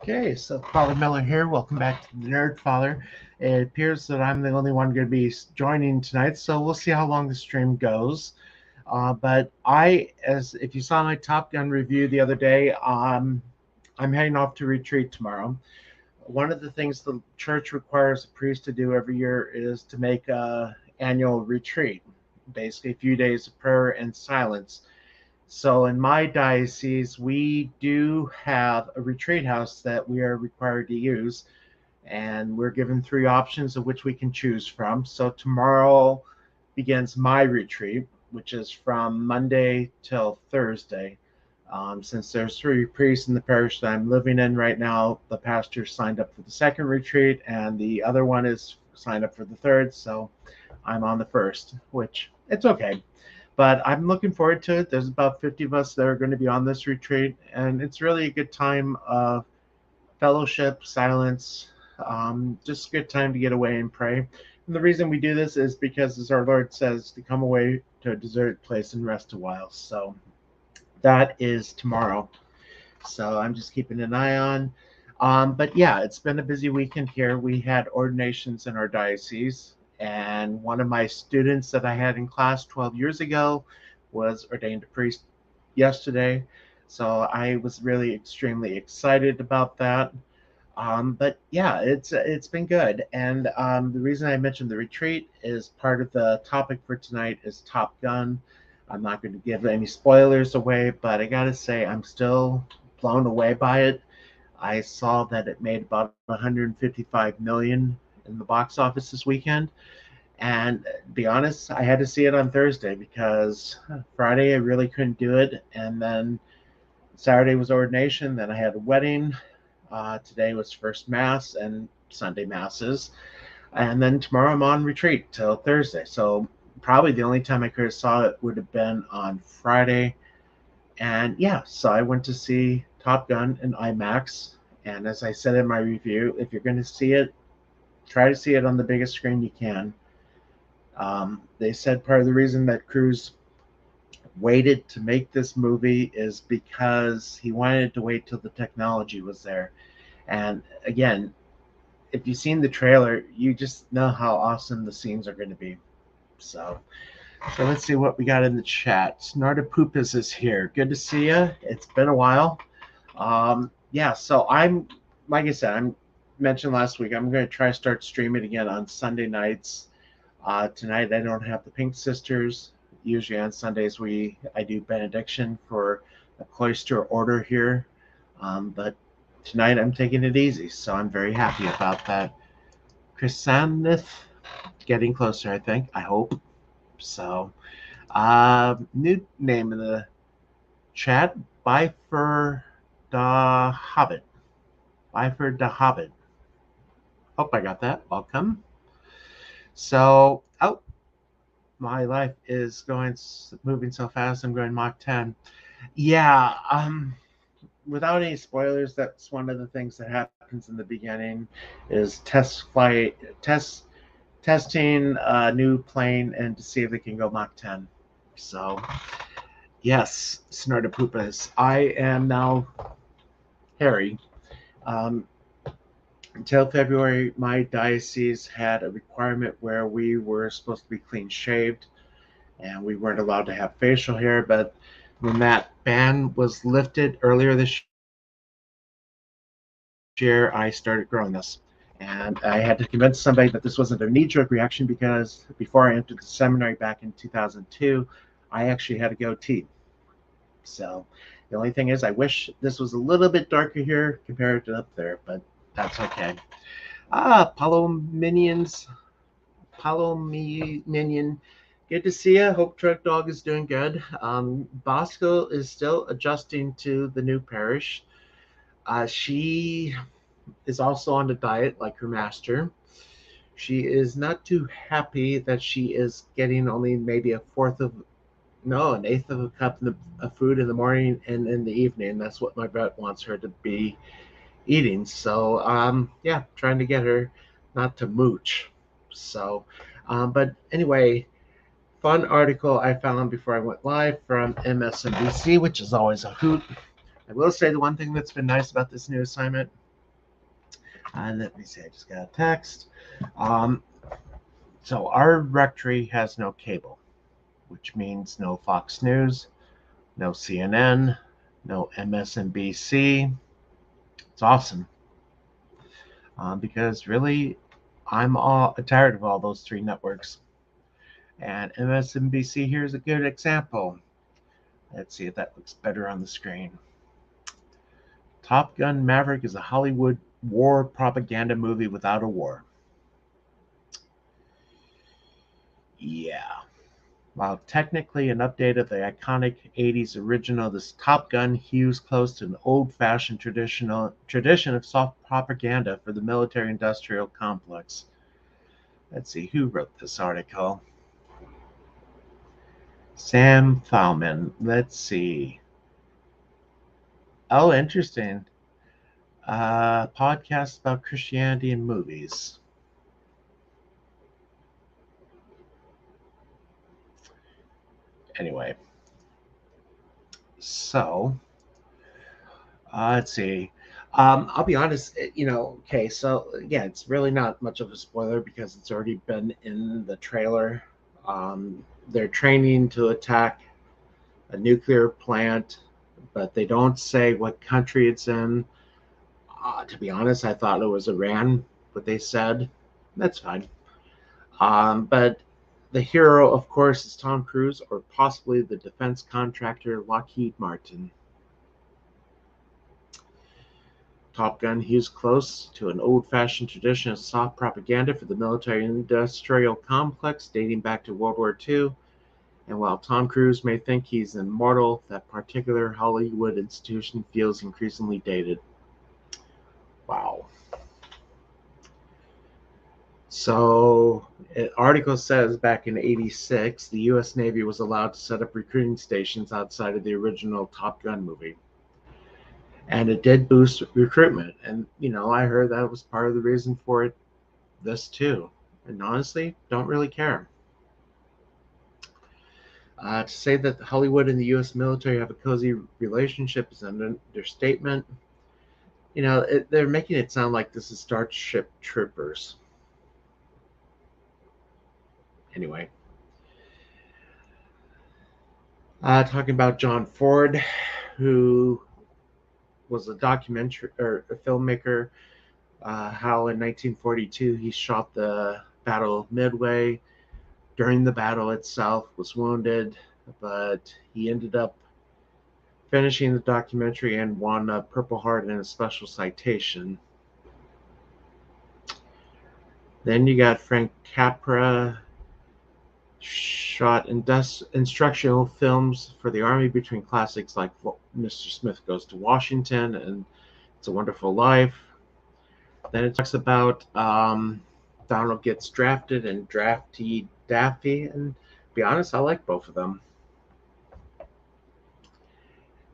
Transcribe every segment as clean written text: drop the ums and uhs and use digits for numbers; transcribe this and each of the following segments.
Okay, so Father Miller here. Welcome back to the Nerd Father. It appears that I'm the only one going to be joining tonight, so we'll see how long the stream goes. But as if you saw my Top Gun review the other day, I'm heading off to retreat tomorrow. One of the things the church requires a priest to do every year is to make a annual retreat, basically a few days of prayer and silence. So in my diocese, we do have a retreat house that we are required to use, and we're given 3 options of which we can choose from. So tomorrow begins my retreat, which is from Monday till Thursday. Since there's 3 priests in the parish that I'm living in right now, the pastor signed up for the second retreat, and the other one is signed up for the third, so I'm on the first, which it's okay. But I'm looking forward to it. There's about 50 of us that are going to be on this retreat, and it's really a good time of fellowship, silence, just a good time to get away and pray. And the reason we do this is because, as our Lord says, to come away to a deserted place and rest a while. So that is tomorrow. So I'm just keeping an eye on. But yeah, it's been a busy weekend here. We had ordinations in our diocese, and one of my students that I had in class 12 years ago was ordained a priest yesterday. So I was really extremely excited about that. But yeah, it's been good. And the reason I mentioned the retreat is part of the topic for tonight is Top Gun. I'm not going to give any spoilers away, but I gotta say I'm still blown away by it. I saw that it made about 155 million in the box office this weekend. And to be honest, I had to see it on Thursday because Friday I really couldn't do it. And then Saturday was ordination. Then I had a wedding. Today was first mass and Sunday masses. And then tomorrow I'm on retreat till Thursday. So probably the only time I could have saw it would have been on Friday. And yeah, so I went to see Top Gun in IMAX. And as I said in my review, if you're going to see it, try to see it on the biggest screen you can. They said part of the reason that Cruise waited to make this movie is because he wanted to wait till the technology was there. And again, if you've seen the trailer, you just know how awesome the scenes are going to be. So let's see what we got in the chat. Snartapoopas is here. Good to see you. It's been a while. Yeah, so like I said, I mentioned last week, I'm going to try to start streaming again on Sunday nights. Tonight I don't have the Pink Sisters. Usually on Sundays I do benediction for a cloister order here. But tonight I'm taking it easy, so I'm very happy about that. Chrysanith, getting closer, I think. I hope. So, new name in the chat, Bifer the Hobbit. Bifer the Hobbit. Hope I got that. Welcome. So, oh, my life is moving so fast. I'm going Mach 10. Yeah. Without any spoilers, that's one of the things that happens in the beginning is testing a new plane and to see if it can go Mach 10. So, yes, Snortopoopas. I am now Harry. Um, until February, my diocese had a requirement where we were supposed to be clean shaved and we weren't allowed to have facial hair. But when that ban was lifted earlier this year, I started growing this. And I had to convince somebody that this wasn't a knee-jerk reaction because before I entered the seminary back in 2002, I actually had a goatee. So the only thing is I wish this was a little bit darker here compared to up there, but that's okay. Paulo Minion. Good to see you. Hope Truck Dog is doing good. Bosco is still adjusting to the new parish. She is also on the diet like her master. She is not too happy that she is getting only maybe an eighth of a cup of food in the morning and in the evening. That's what my vet wants her to be eating. So, yeah, trying to get her not to mooch. So, but anyway, fun article I found before I went live from MSNBC, which is always a hoot. I will say the one thing that's been nice about this new assignment. Let me see, I just got a text. So our rectory has no cable, which means no Fox News, no CNN, no MSNBC. It's awesome. Because really, I'm tired of all those three networks. And MSNBC here is a good example. Let's see if that looks better on the screen. Top Gun Maverick is a Hollywood war propaganda movie without a war. Yeah. While technically an update of the iconic 80s original, this Top Gun hews close to an old-fashioned tradition of soft propaganda for the military-industrial complex. Let's see, who wrote this article? Sam Thalman. Let's see. Oh, interesting. Podcast about Christianity and movies. Anyway, so let's see. I'll be honest, okay, so yeah, it's really not much of a spoiler because it's already been in the trailer. They're training to attack a nuclear plant, but they don't say what country it's in. To be honest, I thought it was Iran, what they said. That's fine. But the hero, of course, is Tom Cruise or possibly the defense contractor Lockheed Martin. Top Gun hews close to an old-fashioned tradition of soft propaganda for the military-industrial complex dating back to World War II. And while Tom Cruise may think he's immortal, that particular Hollywood institution feels increasingly dated. Wow. So, an article says back in '86, the U.S. Navy was allowed to set up recruiting stations outside of the original Top Gun movie. And it did boost recruitment. And, I heard that was part of the reason for it, this too. And honestly, don't really care. To say that Hollywood and the U.S. military have a cozy relationship is an understatement. They're making it sound like this is Starship Troopers. Anyway. Talking about John Ford, who was a documentary or a filmmaker, how in 1942 he shot the Battle of Midway. During the battle itself, was wounded, but he ended up finishing the documentary and won a Purple Heart and a special citation. Then you got Frank Capra, shot instructional films for the Army between classics like Mr. Smith Goes to Washington and It's a Wonderful Life. Then it talks about Donald gets drafted and Drafty Daffy, and to be honest, I like both of them.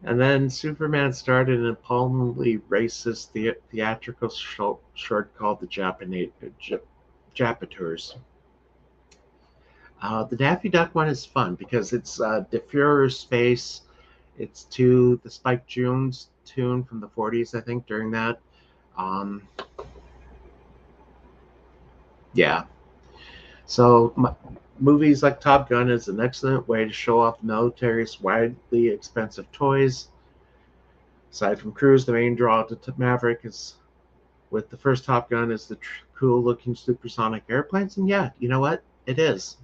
And then Superman started an appallingly racist theatrical short called The Japateurs. The Daffy Duck one is fun because it's the Führer's space. It's to the Spike Jones tune from the 40s, I think, during that. Yeah. So movies like Top Gun is an excellent way to show off the military's widely expensive toys. Aside from Cruise, the main draw to Maverick is with the first Top Gun is the cool-looking supersonic airplanes, and yeah, you know what? It is.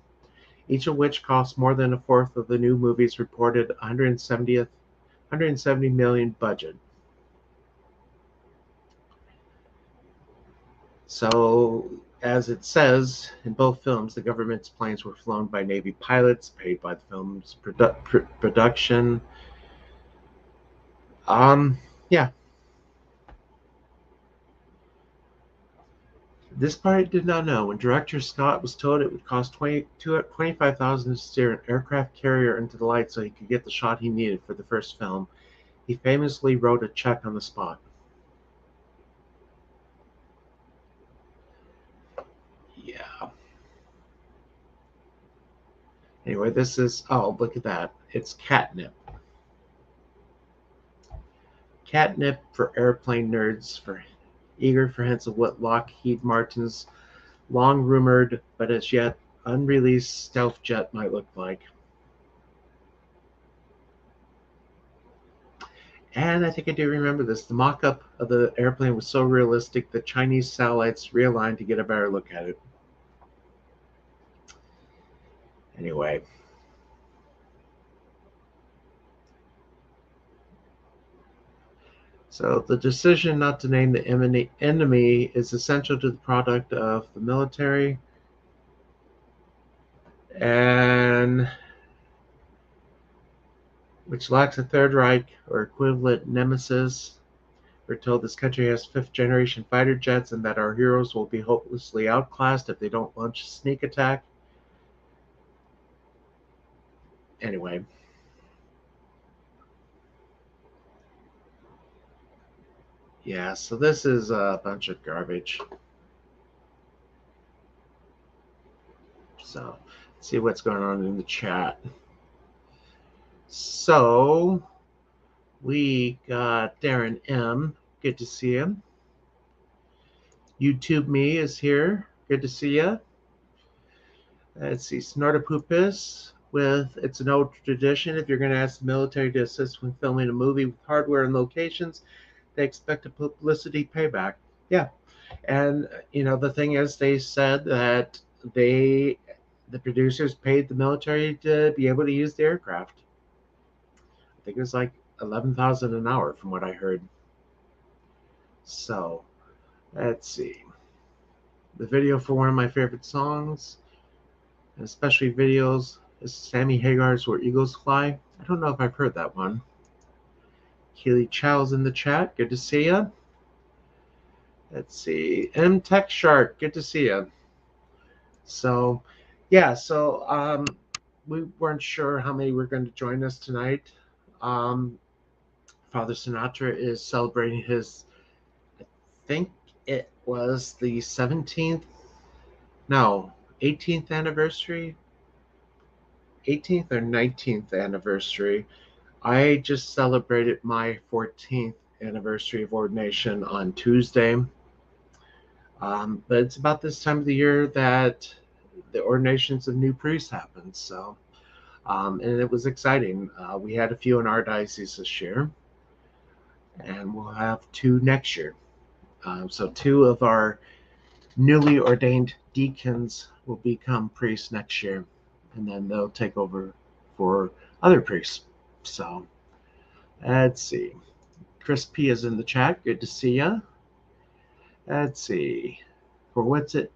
Each of which costs more than a fourth of the new movie's reported 170 million budget. So, as it says in both films, the government's planes were flown by Navy pilots, paid by the film's production. Yeah. This part I did not know. When director Scott was told it would cost $25,000 to steer an aircraft carrier into the light so he could get the shot he needed for the first film, he famously wrote a check on the spot. Yeah. Anyway, this is, oh, look at that. It's catnip. Catnip for airplane nerds eager for hints of what Lockheed Martin's long-rumored but as yet unreleased stealth jet might look like. And I think I do remember this. The mock-up of the airplane was so realistic that Chinese satellites realigned to get a better look at it. Anyway. So the decision not to name the enemy is essential to the product of the military. And which lacks a Third Reich or equivalent nemesis. We're told this country has fifth-generation fighter jets and that our heroes will be hopelessly outclassed if they don't launch a sneak attack. Anyway. Yeah, so this is a bunch of garbage. So, let's see what's going on in the chat. So, we got Darren M. Good to see him. YouTube Me is here. Good to see you. Let's see, Snortopoopus with It's an Old Tradition. If you're going to ask the military to assist when filming a movie with hardware and locations, they expect a publicity payback. Yeah. And, you know, the thing is, they said that the producers paid the military to be able to use the aircraft. I think it was like $11,000 an hour from what I heard. So, let's see. The video for one of my favorite songs, and especially videos, is Sammy Hagar's Where Eagles Fly. I don't know if I've heard that one. Keely Chow's in the chat. Good to see you. Let's see. M Tech Shark. Good to see you. So, yeah. So, we weren't sure how many were going to join us tonight. Father Sinatra is celebrating his, I think it was the 18th anniversary. 18th or 19th anniversary. I just celebrated my 14th anniversary of ordination on Tuesday. But it's about this time of the year that the ordinations of new priests happen. So, and it was exciting. We had a few in our diocese this year, and we'll have 2 next year. So 2 of our newly ordained deacons will become priests next year, and then they'll take over for other priests. So Let's see. Chris P is in the chat. Good to see ya. Let's see. For what's it?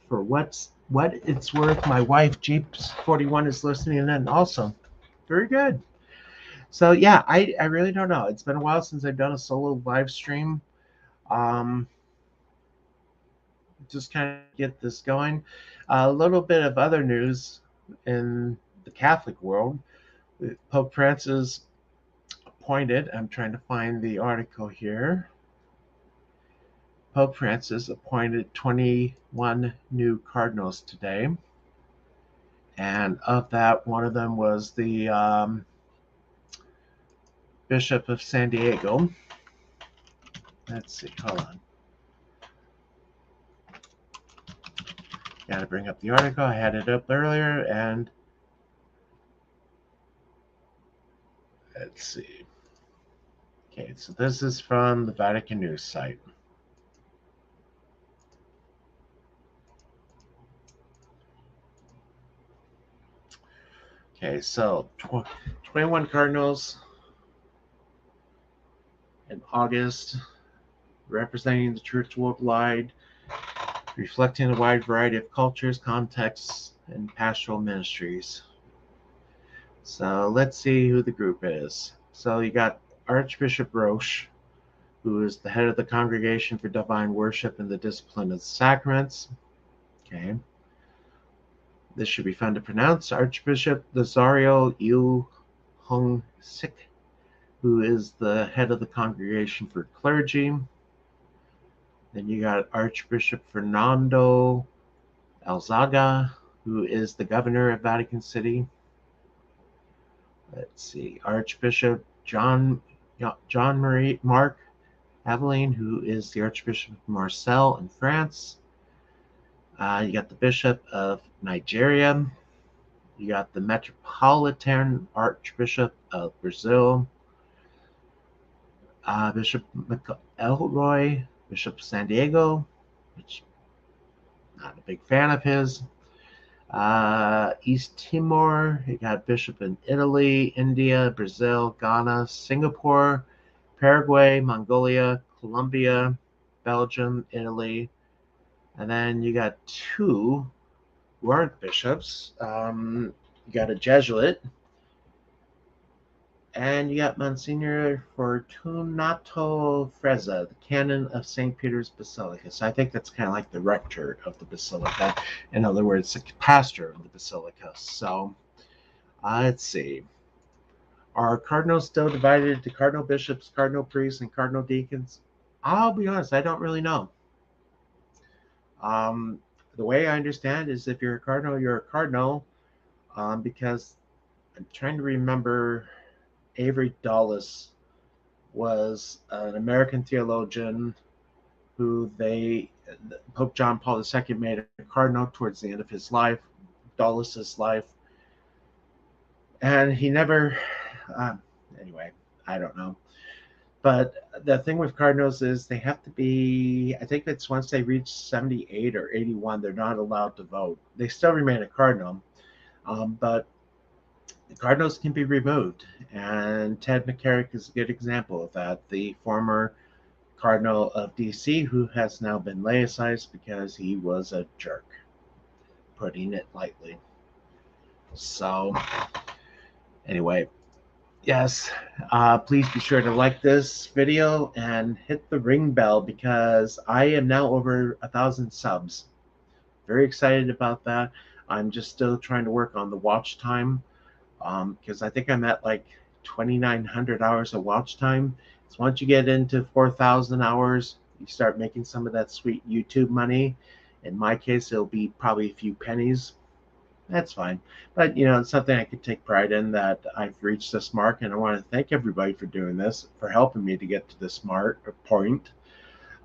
For what it's worth, my wife Jeeps 41 is listening in also. Very good. So yeah, I really don't know. It's been a while since I've done a solo live stream. Um, just kind of get this going. A little bit of other news in the Catholic world. Pope Francis appointed. I'm trying to find the article here. Pope Francis appointed 21 new cardinals today. And of that, one of them was the Bishop of San Diego. Let's see, hold on. Got to bring up the article. I had it up earlier, and let's see. Okay, so this is from the Vatican News site. Okay, so 21 cardinals in August, representing the church worldwide, reflecting a wide variety of cultures, contexts, and pastoral ministries. So let's see who the group is. So you got Archbishop Roche, who is the head of the Congregation for Divine Worship and the Discipline of the Sacraments. Okay. This should be fun to pronounce. Archbishop Lazario Yu Hong Sik, who is the head of the Congregation for Clergy. Then you got Archbishop Fernando Alzaga, who is the governor of Vatican City. Let's see, Archbishop John Marie Mark Aveline, who is the Archbishop of Marseille in France. You got the Bishop of Nigeria. You got the Metropolitan Archbishop of Brazil. Bishop Elroy, Bishop of San Diego, which I'm not a big fan of his. East Timor, you got Bishop in Italy, India, Brazil, Ghana, Singapore, Paraguay, Mongolia, Colombia, Belgium, Italy. And then you got two who aren't bishops. You got a Jesuit, and you got Monsignor Fortunato Frezza, the canon of St. Peter's Basilica. So I think that's kind of like the rector of the basilica. In other words, the pastor of the basilica. So let's see. Are cardinals still divided into cardinal bishops, cardinal priests, and cardinal deacons? I'll be honest, I don't really know. The way I understand is if you're a cardinal, you're a cardinal, because I'm trying to remember. Avery Dulles was an American theologian who Pope John Paul II made a cardinal towards the end of his life, Dulles's life. And he never, anyway, I don't know. But the thing with cardinals is they have to be, I think it's once they reach 78 or 81, they're not allowed to vote. They still remain a cardinal, but the cardinals can be removed. And Ted McCarrick is a good example of that. The former cardinal of DC, who has now been laicized because he was a jerk, putting it lightly. So anyway, yes, please be sure to like this video and hit the ring bell because I am now over 1,000 subs. Very excited about that. I'm just still trying to work on the watch time because I think I'm at like 2,900 hours of watch time. So once you get into 4,000 hours, you start making some of that sweet YouTube money. In my case, it'll be probably a few pennies. That's fine. But, it's something I could take pride in that I've reached this mark. And I want to thank everybody for doing this, for helping me to get to this point.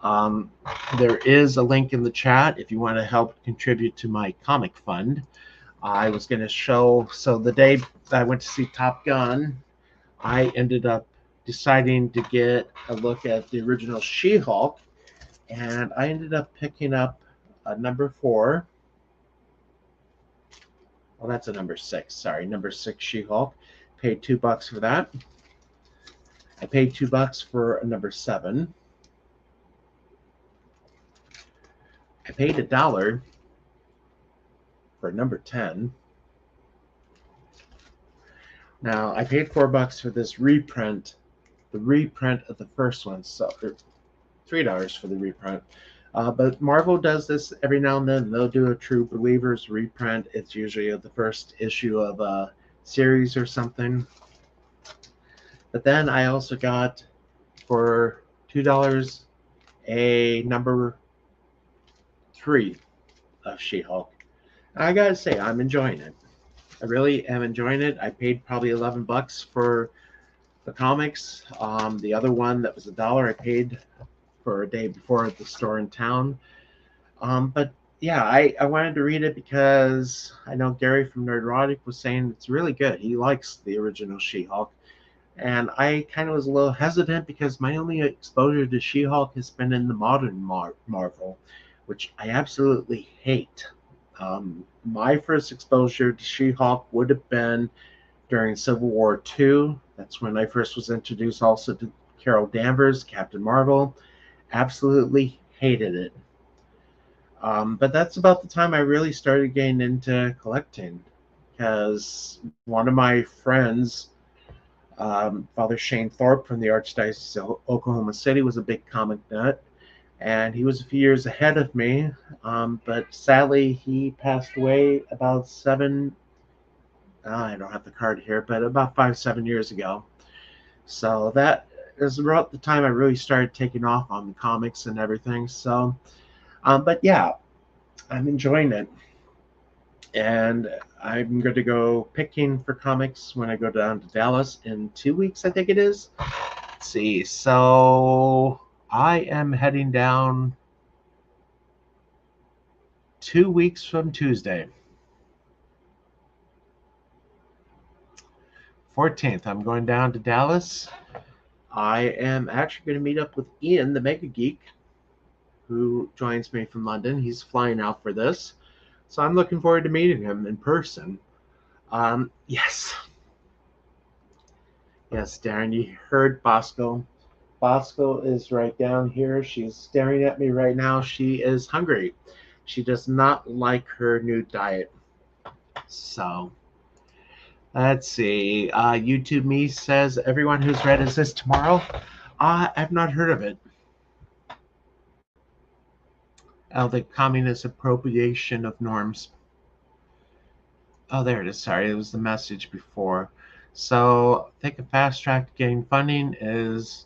There is a link in the chat if you want to help contribute to my comic fund. I was going to show, so the day I went to see Top Gun, I ended up deciding to get a look at the original She-Hulk, and I ended up picking up a number 4. Well, that's a number 6. Sorry, number 6 She-Hulk. Paid $2 for that. I paid $2 for a number 7. I paid $1 for a number 10. Now I paid $4 for this reprint, the reprint of the first one, so $3 for the reprint. But Marvel does this every now and then. They'll do a True Believers reprint. It's usually of the first issue of a series or something. But then I also got for $2 a number 3 of She-Hulk. I gotta say, I'm enjoying it. I really am enjoying it. I paid probably $11 for the comics. The other one that was $1 I paid for a day before at the store in town. But yeah, I wanted to read it because I know Gary from Nerdrotic was saying it's really good. He likes the original She-Hulk. And I kind of was a little hesitant because my only exposure to She-Hulk has been in the modern Marvel, which I absolutely hate. My first exposure to She-Hulk would have been during Civil War II. That's when I first was introduced also to Carol Danvers, Captain Marvel. Absolutely hated it. But that's about the time I really started getting into collecting, because one of my friends, Father Shane Thorpe from the Archdiocese of Oklahoma City, was a big comic nut, and he was a few years ahead of me. But sadly, he passed away about I don't have the card here, but about 5-7 years ago. So that is about the time I really started taking off on the comics and everything. So, but yeah, I'm enjoying it. And I'm going to go picking for comics when I go down to Dallas in 2 weeks, I think it is. Let's see. So I am heading down 2 weeks from Tuesday. 14th, I'm going down to Dallas. I am actually going to meet up with Ian, the Mega Geek, who joins me from London. He's flying out for this. So I'm looking forward to meeting him in person. Yes. Yes, Darren, you heard Bosco. Bosco is right down here. She's staring at me right now. She is hungry. She does not like her new diet. So, let's see. YouTube Me says, everyone who's read Is This Tomorrow? I've not heard of it. The communist appropriation of norms. Oh, there it is. Sorry, it was the message before. So, I think a fast track to getting funding is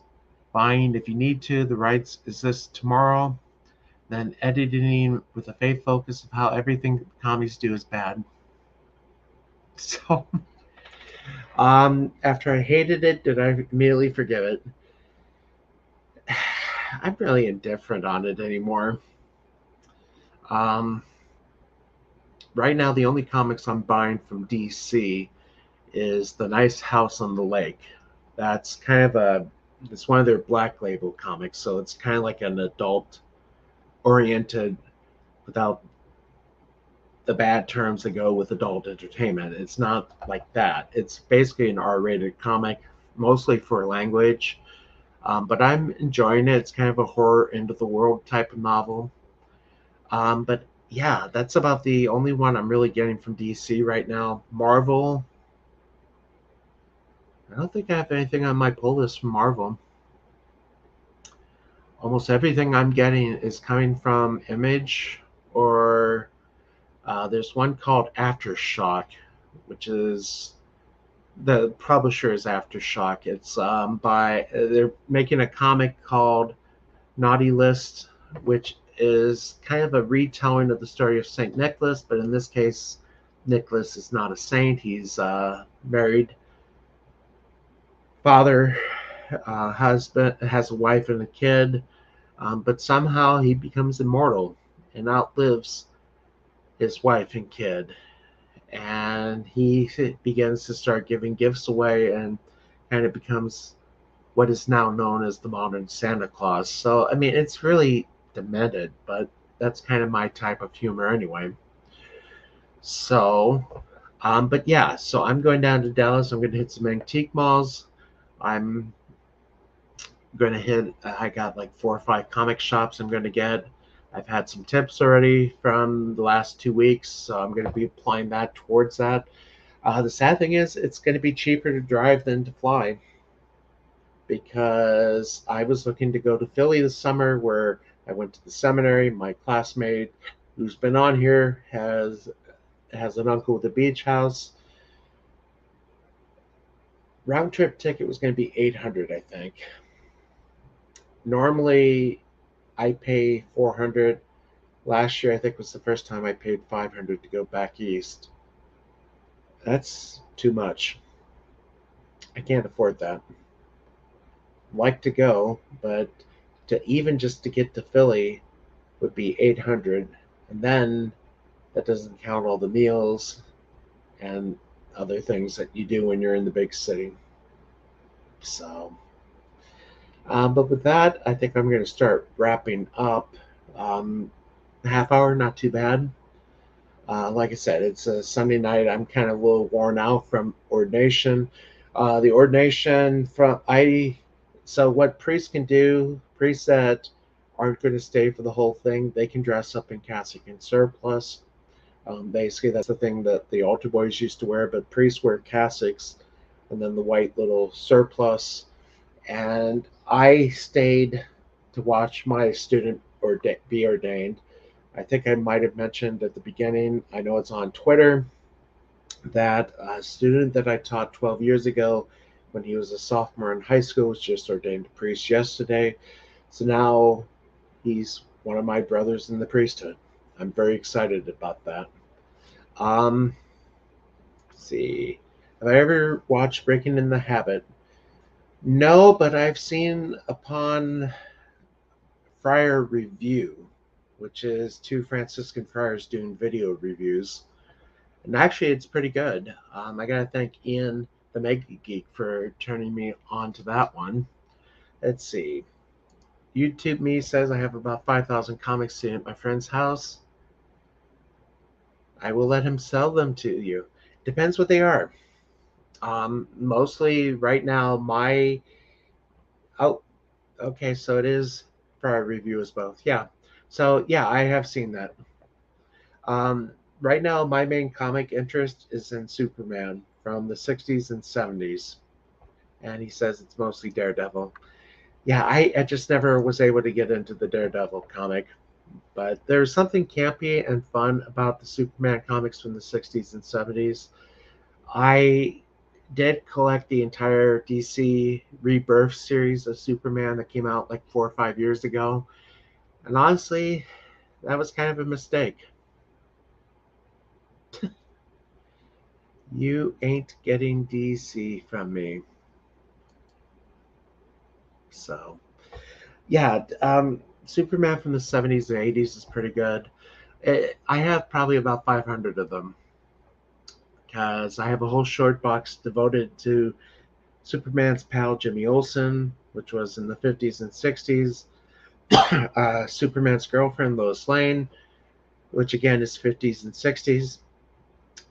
buying, if you need to, the rights Is This Tomorrow, then editing with a faith focus of how everything commies do is bad. So, after I hated it, did I immediately forgive it? I'm really indifferent on it anymore. Right now, the only comics I'm buying from DC is The Nice House on the Lake. That's kind of it's one of their Black Label comics, so it's kind of like an adult-oriented, without the bad terms that go with adult entertainment. It's not like that. It's basically an R-rated comic, mostly for language, but I'm enjoying it. It's kind of a horror end of the world type of novel. But yeah, that's about the only one I'm really getting from DC right now. Marvel, I don't think I have anything on my pull list from Marvel. Almost everything I'm getting is coming from Image, or there's one called Aftershock, which is, the publisher is Aftershock. It's they're making a comic called Naughty List, which is kind of a retelling of the story of Saint Nicholas, but in this case, Nicholas is not a saint. He's married, father, husband, has a wife and a kid, but somehow he becomes immortal and outlives his wife and kid. And he begins to start giving gifts away and kind of becomes what is now known as the modern Santa Claus. So, I mean, it's really demented, but that's kind of my type of humor anyway. So, but yeah, so I'm going down to Dallas. I'm going to hit some antique malls. I'm going to hit, I got like 4 or 5 comic shops I'm going to get. I've had some tips already from the last 2 weeks, so I'm going to be applying that towards that. The sad thing is, it's going to be cheaper to drive than to fly, because I was looking to go to Philly this summer where I went to the seminary. My classmate, who's been on here, has an uncle with a beach house. Round trip ticket was going to be 800, I think. Normally, I pay 400. Last year, I think, was the first time I paid 500 to go back east. That's too much. I can't afford that. Like to go, but to even just to get to Philly would be 800, and then that doesn't count all the meals and other things that you do when you're in the big city. So, but with that, I think I'm going to start wrapping up. Half hour, not too bad. Like I said, it's a Sunday night. I'm kind of a little worn out from ordination. The ordination from so what priests can do, priests that aren't going to stay for the whole thing, they can dress up in cassock and surplice. Basically, that's the thing that the altar boys used to wear, but priests wear cassocks and then the white little surplice. And I stayed to watch my student be ordained. I think I might have mentioned at the beginning, I know it's on Twitter, that a student that I taught 12 years ago when he was a sophomore in high school was just ordained a priest yesterday. So now he's one of my brothers in the priesthood. I'm very excited about that. Let's see. Have I ever watched Breaking in the Habit? No, but I've seen upon Friar Review, which is 2 Franciscan friars doing video reviews. And actually, it's pretty good. I got to thank Ian, the Mega Geek, for turning me on to that one. Let's see. YouTube Me says I have about 5,000 comics sitting at my friend's house. I will let him sell them to you. Depends what they are. Mostly right now, oh, okay, so it is Friar Review as both. Yeah. So yeah, I have seen that. Right now, my main comic interest is in Superman from the 60s and 70s. And he says it's mostly Daredevil. Yeah, I just never was able to get into the Daredevil comic. But there's something campy and fun about the Superman comics from the 60s and 70s. I did collect the entire DC Rebirth series of Superman that came out like 4 or 5 years ago. And honestly, that was kind of a mistake. You ain't getting DC from me. So, yeah, Superman from the 70s and 80s is pretty good. I have probably about 500 of them because I have a whole short box devoted to Superman's pal Jimmy Olsen, which was in the 50s and 60s. Superman's girlfriend Lois Lane, which again is 50s and 60s.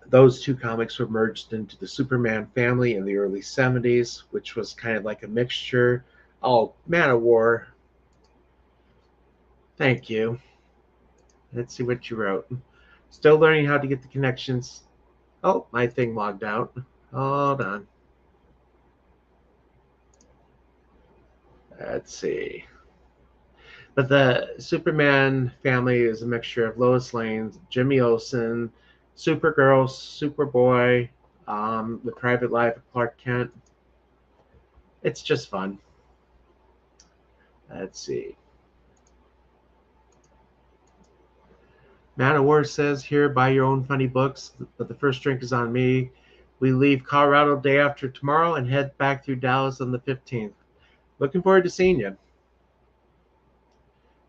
Those 2 comics were merged into the Superman family in the early 70s, which was kind of like a mixture. Oh, Man of War. Thank you. Let's see what you wrote. Still learning how to get the connections. Oh, my thing logged out. Hold on. Let's see. But the Superman family is a mixture of Lois Lane, Jimmy Olsen, Supergirl, Superboy, The Private Life of Clark Kent. It's just fun. Let's see. Man of War says here, buy your own funny books, but the first drink is on me. We leave Colorado day after tomorrow and head back through Dallas on the 15th. Looking forward to seeing you.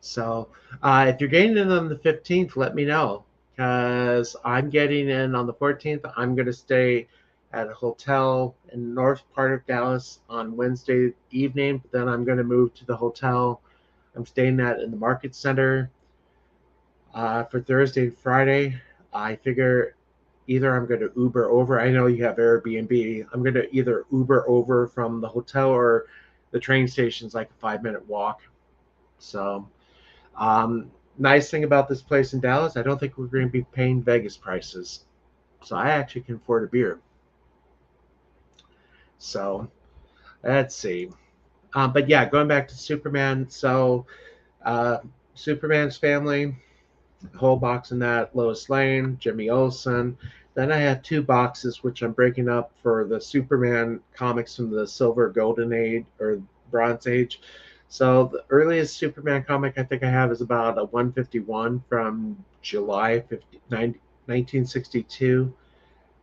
So if you're getting in on the 15th, let me know, because I'm getting in on the 14th. I'm going to stay at a hotel in the north part of Dallas on Wednesday evening, but then I'm going to move to the hotel I'm staying at in the Market Center for Thursday and Friday. I figure either I'm going to Uber over. I know you have Airbnb. I'm going to either Uber over from the hotel or the train station's like a 5-minute walk. So, nice thing about this place in Dallas, I don't think we're going to be paying Vegas prices. So I actually can afford a beer. So let's see. But yeah, going back to Superman. So uh, Superman's family, whole box in that, Lois Lane, Jimmy Olsen. Then I have two boxes which I'm breaking up for the Superman comics from the Silver Golden Age or Bronze Age. So the earliest Superman comic I think I have is about a 151 from July 1962,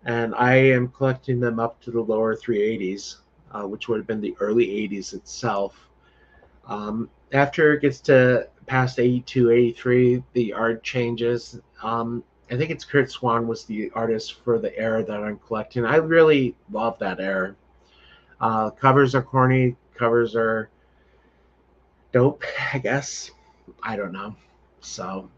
and I am collecting them up to the lower 380s, which would have been the early 80s itself. After it gets to past 82, 83, the art changes. I think it's Kurt Swan was the artist for the era that I'm collecting. I really love that era. Covers are corny. Covers are dope, I guess. I don't know. So,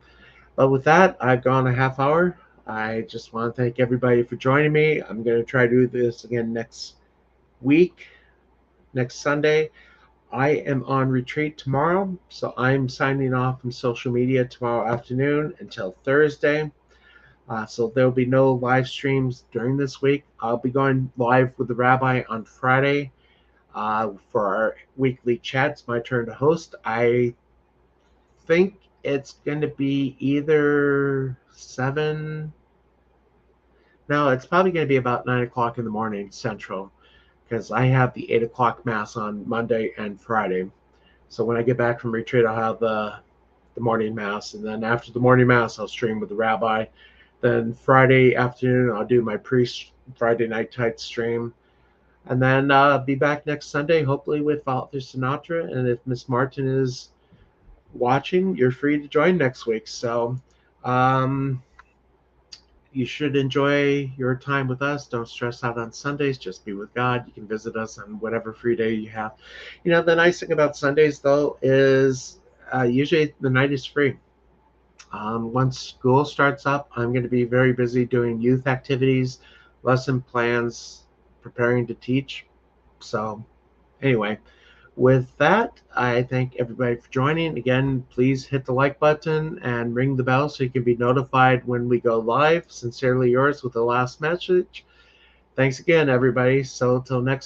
but with that, I've gone a half hour. I just want to thank everybody for joining me. I'm going to try to do this again next week, next Sunday. I am on retreat tomorrow, so I'm signing off from social media tomorrow afternoon until Thursday. So there will be no live streams during this week. I'll be going live with the rabbi on Friday for our weekly chats. My turn to host. I think it's going to be either 7. No, it's probably going to be about 9 o'clock in the morning Central, because I have the 8 o'clock Mass on Monday and Friday. So when I get back from retreat, I'll have the morning Mass. And then after the morning Mass, I'll stream with the rabbi. Then Friday afternoon, I'll do my Friday night type stream. And then be back next Sunday, hopefully with Father Sinatra. And if Miss Martin is watching, you're free to join next week. So you should enjoy your time with us. Don't stress out on Sundays. Just be with God. You can visit us on whatever free day you have. You know, the nice thing about Sundays, though, is usually the night is free. Once school starts up, I'm going to be very busy doing youth activities, lesson plans, preparing to teach. So anyway, with that, I thank everybody for joining. Again, please hit the like button and ring the bell so you can be notified when we go live. Sincerely yours with the last message. Thanks again, everybody. So till next